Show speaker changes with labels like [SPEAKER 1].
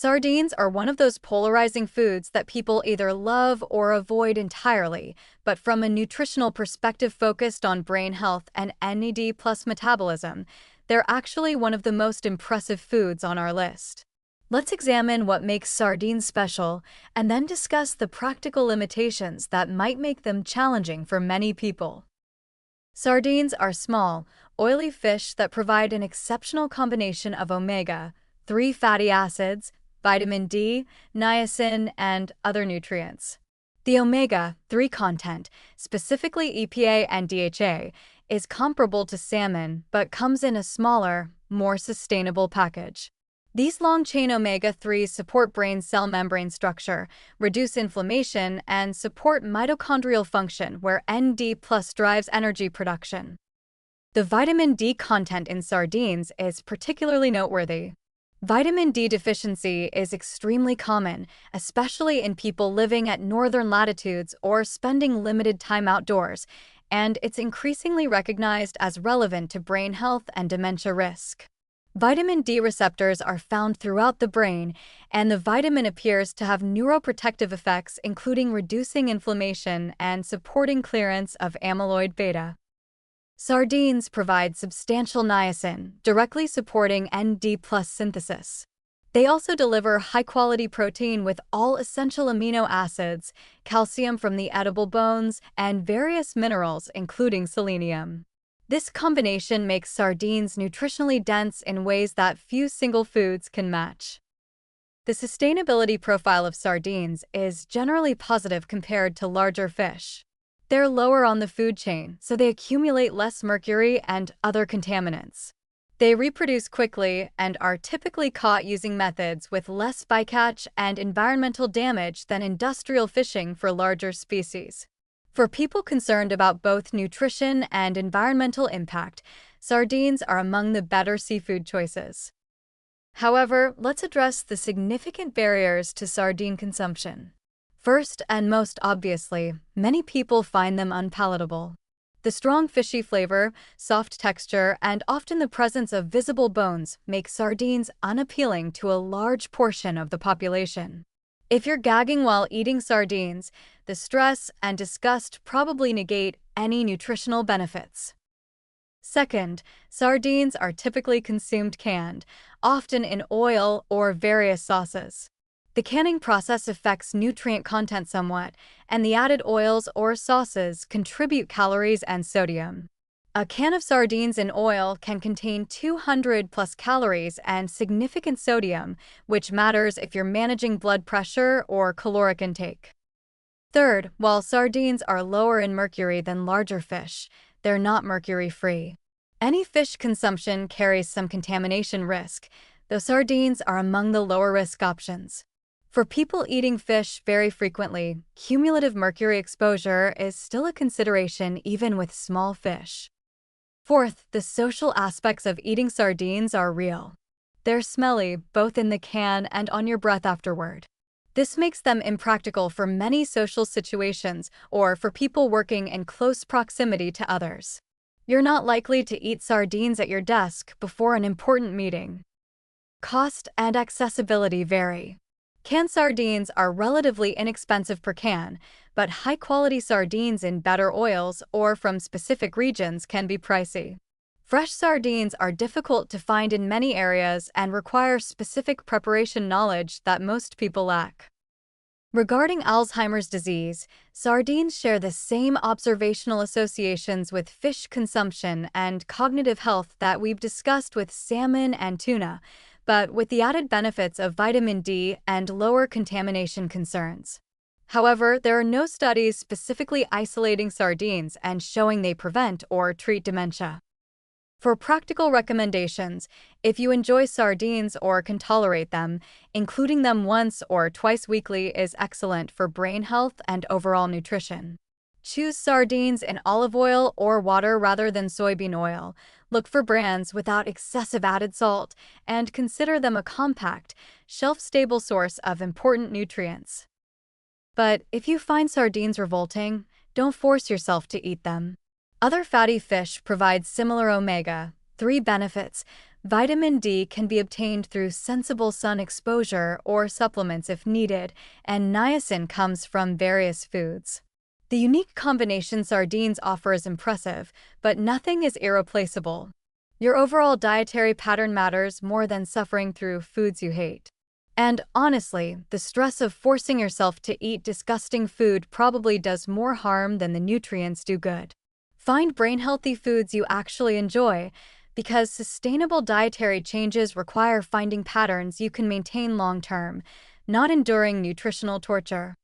[SPEAKER 1] Sardines are one of those polarizing foods that people either love or avoid entirely, but from a nutritional perspective focused on brain health and NAD plus metabolism, they're actually one of the most impressive foods on our list. Let's examine what makes sardines special and then discuss the practical limitations that might make them challenging for many people. Sardines are small, oily fish that provide an exceptional combination of omega-3 fatty acids, vitamin D, niacin, and other nutrients. The omega-3 content, specifically EPA and DHA, is comparable to salmon but comes in a smaller, more sustainable package. These long-chain omega-3s support brain cell membrane structure, reduce inflammation, and support mitochondrial function where ND+ drives energy production. The vitamin D content in sardines is particularly noteworthy. Vitamin D deficiency is extremely common, especially in people living at northern latitudes or spending limited time outdoors, and it's increasingly recognized as relevant to brain health and dementia risk. Vitamin D receptors are found throughout the brain, and the vitamin appears to have neuroprotective effects, including reducing inflammation and supporting clearance of amyloid beta. Sardines provide substantial niacin, directly supporting ND+ synthesis. They also deliver high-quality protein with all essential amino acids, calcium from the edible bones, and various minerals, including selenium. This combination makes sardines nutritionally dense in ways that few single foods can match. The sustainability profile of sardines is generally positive compared to larger fish. They're lower on the food chain, so they accumulate less mercury and other contaminants. They reproduce quickly and are typically caught using methods with less bycatch and environmental damage than industrial fishing for larger species. For people concerned about both nutrition and environmental impact, sardines are among the better seafood choices. However, let's address the significant barriers to sardine consumption. First, and most obviously, many people find them unpalatable. The strong fishy flavor, soft texture, and often the presence of visible bones make sardines unappealing to a large portion of the population. If you're gagging while eating sardines, the stress and disgust probably negate any nutritional benefits. Second, sardines are typically consumed canned, often in oil or various sauces. The canning process affects nutrient content somewhat, and the added oils or sauces contribute calories and sodium. A can of sardines in oil can contain 200+ calories and significant sodium, which matters if you're managing blood pressure or caloric intake. Third, while sardines are lower in mercury than larger fish, they're not mercury-free. Any fish consumption carries some contamination risk, though sardines are among the lower-risk options. For people eating fish very frequently, cumulative mercury exposure is still a consideration even with small fish. Fourth, the social aspects of eating sardines are real. They're smelly, both in the can and on your breath afterward. This makes them impractical for many social situations or for people working in close proximity to others. You're not likely to eat sardines at your desk before an important meeting. Cost and accessibility vary. Canned sardines are relatively inexpensive per can, but high-quality sardines in better oils or from specific regions can be pricey. Fresh sardines are difficult to find in many areas and require specific preparation knowledge that most people lack. Regarding Alzheimer's disease, sardines share the same observational associations with fish consumption and cognitive health that we've discussed with salmon and tuna, but with the added benefits of vitamin D and lower contamination concerns. However, there are no studies specifically isolating sardines and showing they prevent or treat dementia. For practical recommendations, if you enjoy sardines or can tolerate them, including them once or twice weekly is excellent for brain health and overall nutrition. Choose sardines in olive oil or water rather than soybean oil. Look for brands without excessive added salt and consider them a compact, shelf-stable source of important nutrients. But if you find sardines revolting, don't force yourself to eat them. Other fatty fish provide similar omega-3 benefits, Vitamin D can be obtained through sensible sun exposure or supplements if needed, and niacin comes from various foods. The unique combination sardines offer is impressive, but nothing is irreplaceable. Your overall dietary pattern matters more than suffering through foods you hate. And honestly, the stress of forcing yourself to eat disgusting food probably does more harm than the nutrients do good. Find brain-healthy foods you actually enjoy, because sustainable dietary changes require finding patterns you can maintain long-term, not enduring nutritional torture.